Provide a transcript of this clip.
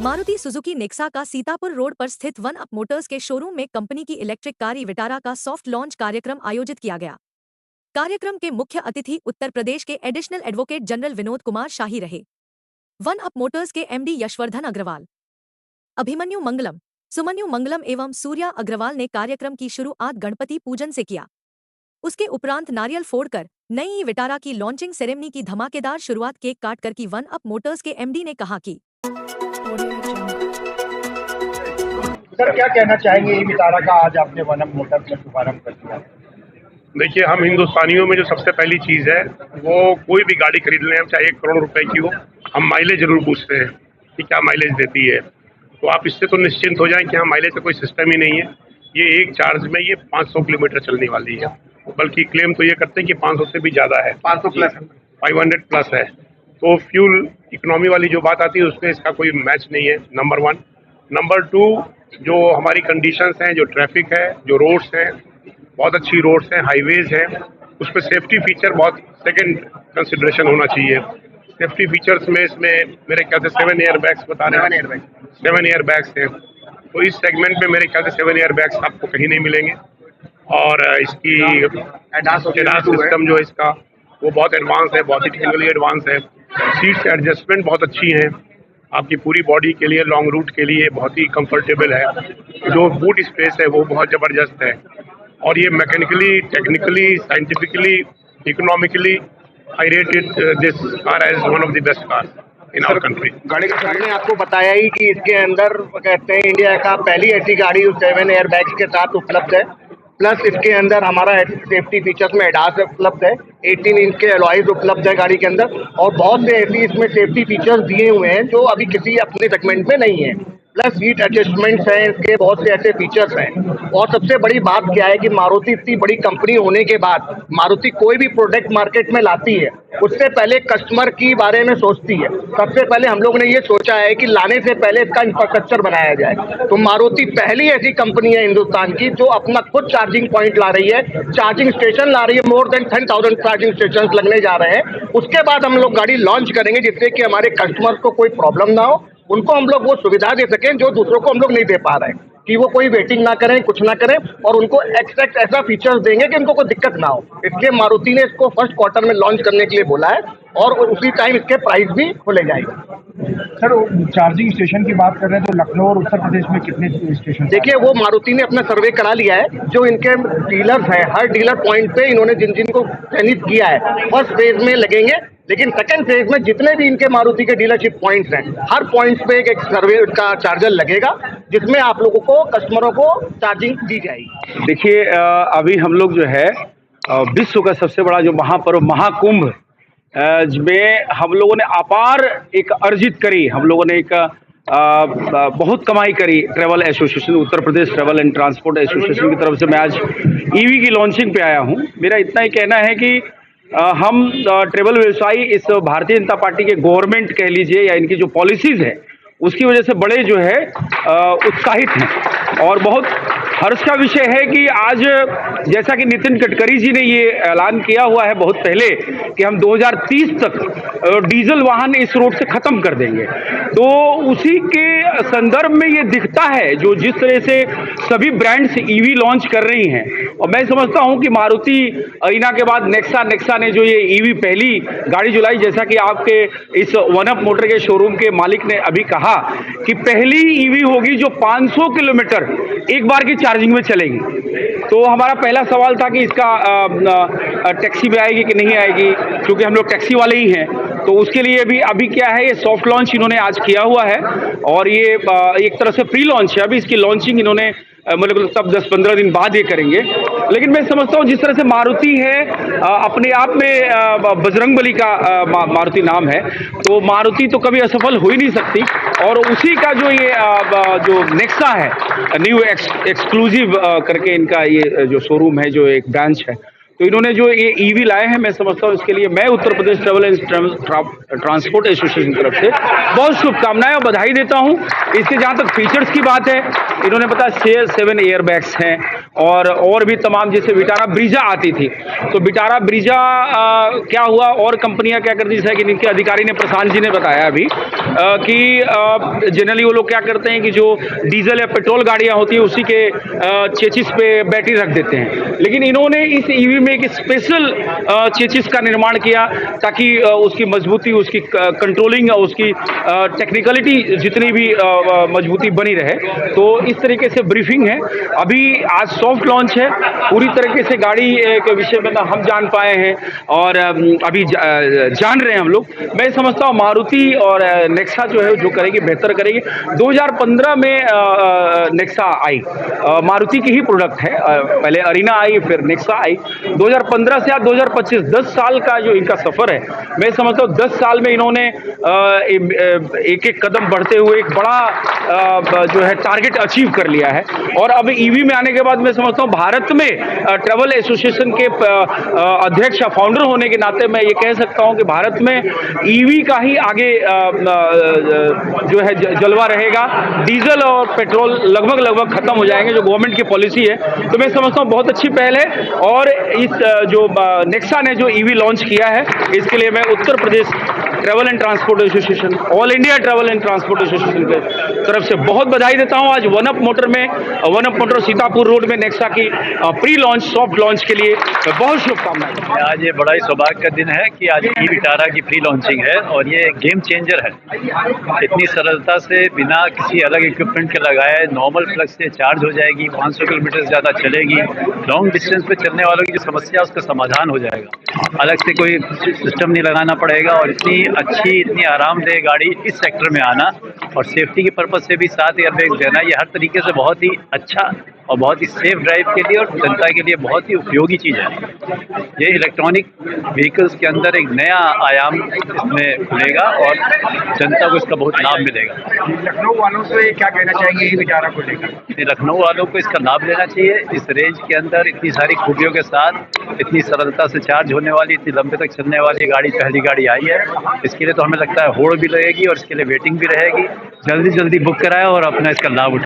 Maruti Suzuki Nexa का Sitapur road पर स्थित वन अप मोटर्स के शोरूम में कंपनी की इलेक्ट्रिक कार विटारा का सॉफ्ट लॉन्च कार्यक्रम आयोजित किया गया। कार्यक्रम के मुख्य अतिथि उत्तर प्रदेश के additional advocate general Vinod Kumar Shahi रहे। वन अप मोटर्स के एमडी यशवर्धन अग्रवाल, अभिमन्यु मंगलम, सुमन्यु मंगलम एवं सूर्या अग्रवाल ने कार्यक्रम की शुरुआत गणपति पूजन से किया। उसके उपरांत नारियल फोड़कर नई विटारा की लॉन्चिंग सेरेमनी की धमाकेदार शुरुआत केक काटकर की। वन अप मोटर्स के एमडी ने कहा कि सर क्या कहना चाहेंगे ये विटारा का आज आपने वन अप मोटर्स में शुभारंभ कर दिया? देखिए, हम हिंदुस्तानियों में जो सबसे पहली चीज़ है वो कोई भी गाड़ी खरीद लें, हम चाहे 1 करोड़ रुपए की हो, हम माइलेज जरूर पूछते हैं कि क्या माइलेज देती है। तो आप इससे तो निश्चिंत हो जाएं कि हाँ, माइलेज का कोई सिस्टम ही नहीं है। ये एक चार्ज में ये 500 किलोमीटर चलने वाली है, बल्कि क्लेम तो ये करते हैं कि 500 से भी ज़्यादा है, 500 प्लस, 500 प्लस है। तो फ्यूल इकोनॉमी वाली जो बात आती है उसमें इसका कोई मैच नहीं है, नंबर 1। नंबर 2, जो हमारी कंडीशंस हैं, जो ट्रैफिक है, जो रोड्स हैं, बहुत अच्छी रोड्स हैं, हाईवेज हैं, उस पर सेफ्टी फीचर बहुत सेकंड कंसिडरेशन होना चाहिए। सेफ्टी फीचर्स में इसमें मेरे ख्याल से 7 एयर बैग्स बता रहे हैं, 7 एयर बैग्स हैं। तो इस सेगमेंट में मेरे ख्याल से 7 एयर बैग्स आपको कहीं नहीं मिलेंगे। और इसकी एडास सिस्टम जो है इसका वो बहुत एडवांस है, बहुत ही टेक्निकली एडवांस है। सीट्स एडजस्टमेंट बहुत अच्छी हैं, आपकी पूरी बॉडी के लिए, लॉन्ग रूट के लिए बहुत ही कंफर्टेबल है। जो बूट स्पेस है वो बहुत ज़बरदस्त है। और ये mechanically, technically, scientifically, economically I rated this car as one of the best car in our country. गाड़ी के सर ने आपको बताया ही कि इसके अंदर कहते हैं इंडिया का पहली ऐसी गाड़ी 7 एयर बैग्स के साथ उपलब्ध है। प्लस इसके अंदर हमारा सेफ्टी फीचर्स में एडास उपलब्ध है, 18 इंच के अलॉयज उपलब्ध है गाड़ी के अंदर, और बहुत से ऐसी इसमें सेफ्टी फीचर्स दिए हुए हैं जो अभी किसी अपने सेगमेंट में नहीं है। प्लस सीट एडजस्टमेंट्स हैं, इसके बहुत से ऐसे फीचर्स हैं। और सबसे बड़ी बात क्या है कि मारुति इतनी बड़ी कंपनी होने के बाद मारुति कोई भी प्रोडक्ट मार्केट में लाती है उससे पहले कस्टमर की बारे में सोचती है। सबसे पहले हम लोग ने ये सोचा है कि लाने से पहले इसका इंफ्रास्ट्रक्चर बनाया जाए। तो मारुति पहली ऐसी कंपनी है हिंदुस्तान की जो अपना खुद चार्जिंग पॉइंट ला रही है, चार्जिंग स्टेशन ला रही है। मोर देन 10,000 चार्जिंग स्टेशन लगने जा रहे हैं। उसके बाद हम लोग गाड़ी लॉन्च करेंगे जिससे कि हमारे कस्टमर को कोई प्रॉब्लम ना हो, उनको हम लोग वो सुविधा दे सकें जो दूसरों को हम लोग नहीं दे पा रहे हैं, कि वो कोई वेटिंग ना करें, कुछ ना करें, और उनको एक्सट्रैक्ट ऐसा फीचर्स देंगे कि उनको कोई दिक्कत ना हो। इसलिए मारुति ने इसको फर्स्ट क्वार्टर में लॉन्च करने के लिए बोला है और उसी टाइम इसके प्राइस भी खोले जाएंगे। सर, चार्जिंग स्टेशन की बात कर रहे हैं तो लखनऊ और उत्तर प्रदेश में कितने स्टेशन? देखिए, वो मारुति ने अपना सर्वे करा लिया है। जो इनके डीलर्स हैं, हर डीलर पॉइंट पे इन्होंने जिन जिन को चयनित किया है फर्स्ट फेज में लगेंगे, लेकिन सेकंड फेज में जितने भी इनके मारुति के डीलरशिप पॉइंट्स हैं, हर पॉइंट्स पे एक सर्वे का चार्जर लगेगा जिसमें आप लोगों को, कस्टमरों को चार्जिंग दी जाएगी। देखिए, अभी हम लोग जो है विश्व का सबसे बड़ा जो महापर्व महाकुंभ में हम लोगों ने अपार एक अर्जित करी, हम लोगों ने एक बहुत कमाई करी। Travel association, Uttar Pradesh travel and transport association की तरफ से मैं आज ईवी की लॉन्चिंग पे आया हूँ। मेरा इतना ही कहना है कि हम ट्रैवल व्यवसायी इस भारतीय जनता पार्टी के गवर्नमेंट कह लीजिए या इनकी जो पॉलिसीज है उसकी वजह से बड़े जो है उत्साहित हैं। और बहुत हर्ष का विषय है कि आज जैसा कि नितिन गडकरी जी ने ये ऐलान किया हुआ है बहुत पहले कि हम 2030 तक डीजल वाहन इस रोड से खत्म कर देंगे, तो उसी के संदर्भ में ये दिखता है जो जिस तरह से सभी ब्रांड्स ईवी लॉन्च कर रही हैं। और मैं समझता हूं कि मारुति अरीना के बाद नेक्सा ने जो ये ईवी पहली गाड़ी जुलाई, जैसा कि आपके इस वन अप मोटर के शोरूम के मालिक ने अभी कहा कि पहली ईवी होगी जो 500 किलोमीटर एक बार की चार्जिंग में चलेगी। तो हमारा पहला सवाल था कि इसका टैक्सी भी आएगी कि नहीं आएगी, क्योंकि हम लोग टैक्सी वाले ही हैं। तो उसके लिए भी अभी क्या है, ये सॉफ्ट लॉन्च इन्होंने आज किया हुआ है और ये एक तरह से प्री लॉन्च है। अभी इसकी लॉन्चिंग इन्होंने मतलब तब 10-15 दिन बाद ये करेंगे। लेकिन मैं समझता हूँ जिस तरह से मारुति है अपने आप में बजरंगबली का मारुति नाम है, तो मारुति तो कभी असफल हो ही नहीं सकती। और उसी का जो ये जो नेक्सा है, न्यू एक्सक्लूसिव करके इनका ये जो शोरूम है, जो एक ब्रांच है, तो इन्होंने जो ये ईवी लाए हैं, मैं समझता हूँ इसके लिए मैं Uttar Pradesh travel and transport association की तरफ से बहुत शुभकामनाएं और बधाई देता हूँ। इसके जहाँ तक फीचर्स की बात है, इन्होंने बताया 7 एयर बैग्स हैं और भी तमाम, जैसे विटारा ब्रीजा आती थी, तो विटारा ब्रीजा क्या हुआ और कंपनियां क्या करती, जैसा कि इनके अधिकारी ने, प्रशांत जी ने बताया अभी कि जनरली वो लोग क्या करते हैं कि जो डीजल या पेट्रोल गाड़ियां होती है उसी के चेचिस पे बैटरी रख देते हैं, लेकिन इन्होंने इस ईवी में एक स्पेशल चेचिस का निर्माण किया ताकि उसकी मजबूती, उसकी कंट्रोलिंग, उसकी टेक्निकलिटी जितनी भी मजबूती बनी रहे। तो इस तरीके से ब्रीफिंग है। अभी आज सॉफ्ट लॉन्च है, पूरी तरीके से गाड़ी के विषय में हम जान पाए हैं और अभी जान रहे हैं हम लोग। मैं समझता हूँ मारुति और नेक्सा जो है जो करेगी बेहतर करेगी। 2015 में नेक्सा आई, मारुति की ही प्रोडक्ट है, पहले अरीना आई फिर नेक्सा आई। 2015 से आज 2025 10 साल का जो इनका सफर है, मैं समझता हूँ 10 साल में इन्होंने एक एक कदम बढ़ते हुए एक बड़ा जो है टारगेट अचीव कर लिया है। और अब ईवी में आने के बाद मैं समझता हूँ भारत में ट्रैवल एसोसिएशन के अध्यक्ष या फाउंडर होने के नाते मैं ये कह सकता हूँ कि भारत में ईवी का ही आगे जो है जलवा रहेगा। डीजल और पेट्रोल लगभग खत्म हो जाएंगे, जो गवर्नमेंट की पॉलिसी है। तो मैं समझता हूँ बहुत अच्छी पहल है। और इस जो नेक्सा ने जो ईवी लॉन्च किया है, इसके लिए मैं Uttar Pradesh travel and transport association, all India travel and transport association की तरफ से बहुत बधाई देता हूं। आज One Up Motor Sitapur road में नेक्सा की प्री लॉन्च, सॉफ्ट लॉन्च के लिए बहुत शुभकामनाएं। आज ये बड़ा ही सौभाग्य का दिन है कि आज ई विटारा की प्री लॉन्चिंग है और ये गेम चेंजर है। इतनी सरलता से बिना किसी अलग इक्विपमेंट के लगाए नॉर्मल प्लग से चार्ज हो जाएगी, 500 किलोमीटर से ज़्यादा चलेगी। लॉन्ग डिस्टेंस पे चलने वालों की जो समस्या है उसका समाधान हो जाएगा, अलग से कोई सिस्टम नहीं लगाना पड़ेगा। और इतनी अच्छी, इतनी आरामदेह गाड़ी इस सेक्टर में आना और सेफ्टी के पर्पज से भी 7 एयरबैग देना, ये हर तरीके से बहुत ही अच्छा और बहुत ही सेफ ड्राइव के लिए और जनता के लिए बहुत ही उपयोगी चीज़ है। ये इलेक्ट्रॉनिक व्हीकल्स के अंदर एक नया आयाम इसमें खुलेगा और जनता को इसका बहुत लाभ मिलेगा। लखनऊ वालों से क्या कहना चाहेंगे ई विटारा को लेकर? लखनऊ वालों को इसका लाभ लेना चाहिए। इस रेंज के अंदर इतनी सारी खूबियों के साथ, इतनी सरलता से चार्ज होने वाली, इतनी लंबे तक चलने वाली गाड़ी पहली गाड़ी आई है। इसके लिए तो हमें लगता है होड़ भी लगेगी और इसके लिए वेटिंग भी रहेगी। जल्दी बुक कराएं और अपना इसका लाभ उठाएं।